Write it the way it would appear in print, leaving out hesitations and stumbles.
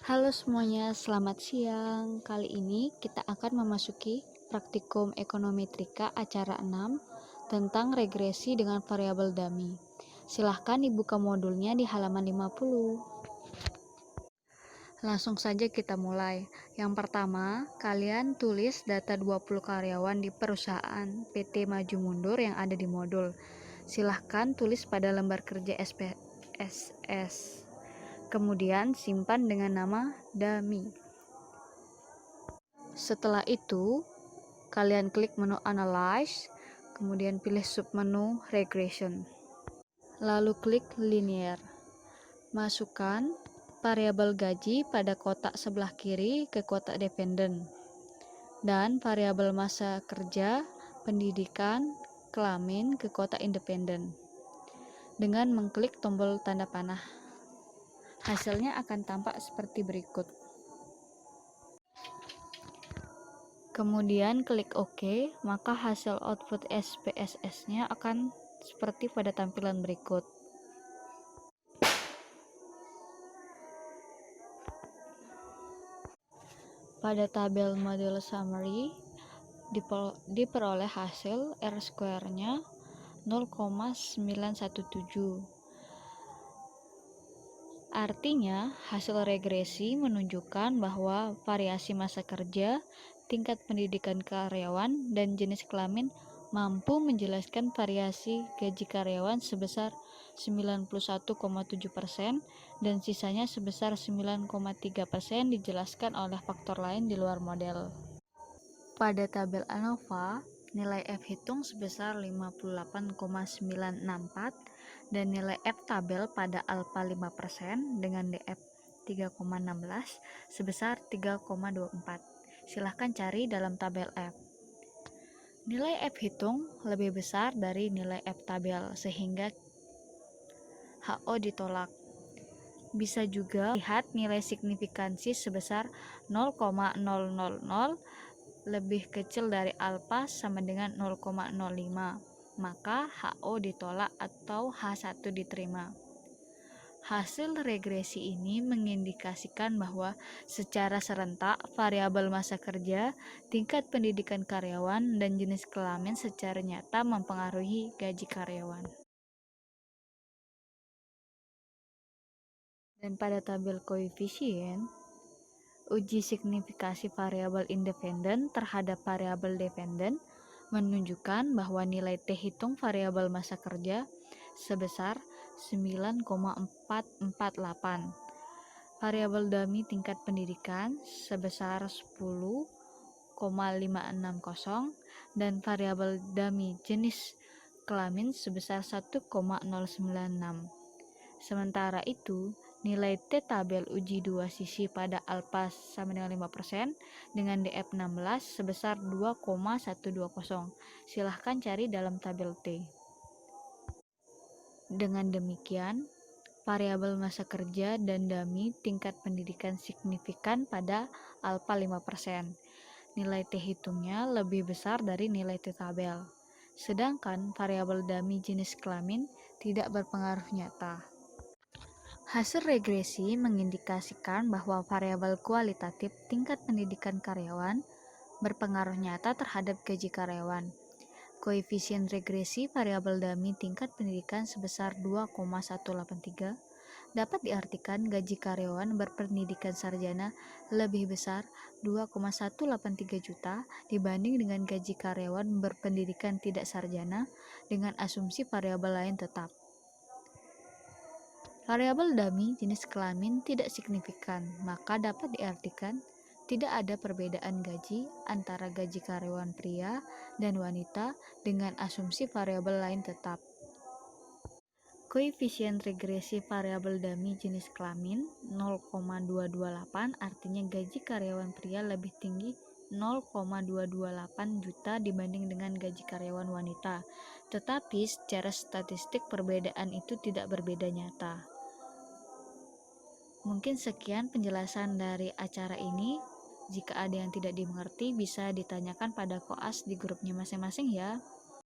Halo semuanya, selamat siang. Kali ini kita akan memasuki praktikum ekonometrika acara 6 tentang regresi dengan variabel dummy. Silahkan dibuka modulnya di halaman 50. Langsung saja kita mulai. Yang pertama, kalian tulis data 20 karyawan di perusahaan PT Maju Mundur yang ada di modul. Silahkan tulis pada lembar kerja SPSS. Kemudian simpan dengan nama dummy. Setelah itu, kalian klik menu Analyze, kemudian pilih submenu Regression. Lalu klik Linear. Masukkan variabel gaji pada kotak sebelah kiri ke kotak dependen dan variabel masa kerja, pendidikan, kelamin ke kotak independen dengan mengklik tombol tanda panah. Hasilnya akan tampak seperti berikut. Kemudian klik OK, maka hasil output SPSS-nya akan seperti pada tampilan berikut. Pada tabel model summary diperoleh hasil R-square-nya 0,917. Artinya, hasil regresi menunjukkan bahwa variasi masa kerja, tingkat pendidikan karyawan, dan jenis kelamin mampu menjelaskan variasi gaji karyawan sebesar 91,7% dan sisanya sebesar 9,3% dijelaskan oleh faktor lain di luar model. Pada tabel ANOVA, nilai F hitung sebesar 58,964 dan nilai F tabel pada alfa 5% dengan DF 3,16 sebesar 3,24. Silahkan cari dalam tabel F. Nilai F hitung lebih besar dari nilai F tabel sehingga HO ditolak. Bisa juga lihat nilai signifikansi sebesar 0,000 lebih kecil dari alfa sama dengan 0,05, maka HO ditolak atau H1 diterima. Hasil regresi ini mengindikasikan bahwa secara serentak variabel masa kerja, tingkat pendidikan karyawan, dan jenis kelamin secara nyata mempengaruhi gaji karyawan. Dan pada tabel koefisien, uji signifikasi variabel independen terhadap variabel dependen menunjukkan bahwa nilai T hitung variabel masa kerja sebesar 9,448, variabel dummy tingkat pendidikan sebesar 10,560 dan variabel dummy jenis kelamin sebesar 1,096. Sementara itu, nilai T tabel uji dua sisi pada alfa sama dengan 5% dengan DF 16 sebesar 2,120. Silahkan cari dalam tabel T. Dengan demikian, variabel masa kerja dan dummy tingkat pendidikan signifikan pada alfa 5%. Nilai T hitungnya lebih besar dari nilai T tabel. Sedangkan variabel dummy jenis kelamin tidak berpengaruh nyata. Hasil regresi mengindikasikan bahwa variabel kualitatif tingkat pendidikan karyawan berpengaruh nyata terhadap gaji karyawan. Koefisien regresi variabel dummy tingkat pendidikan sebesar 2,183 dapat diartikan gaji karyawan berpendidikan sarjana lebih besar 2,183 juta dibanding dengan gaji karyawan berpendidikan tidak sarjana dengan asumsi variabel lain tetap. Variabel dummy jenis kelamin tidak signifikan, maka dapat diartikan tidak ada perbedaan gaji antara gaji karyawan pria dan wanita dengan asumsi variabel lain tetap. Koefisien regresi variabel dummy jenis kelamin 0,228 artinya gaji karyawan pria lebih tinggi 0,228 juta dibanding dengan gaji karyawan wanita, tetapi secara statistik perbedaan itu tidak berbeda nyata. Mungkin sekian penjelasan dari acara ini. Jika ada yang tidak dimengerti bisa ditanyakan pada koas di grupnya masing-masing ya.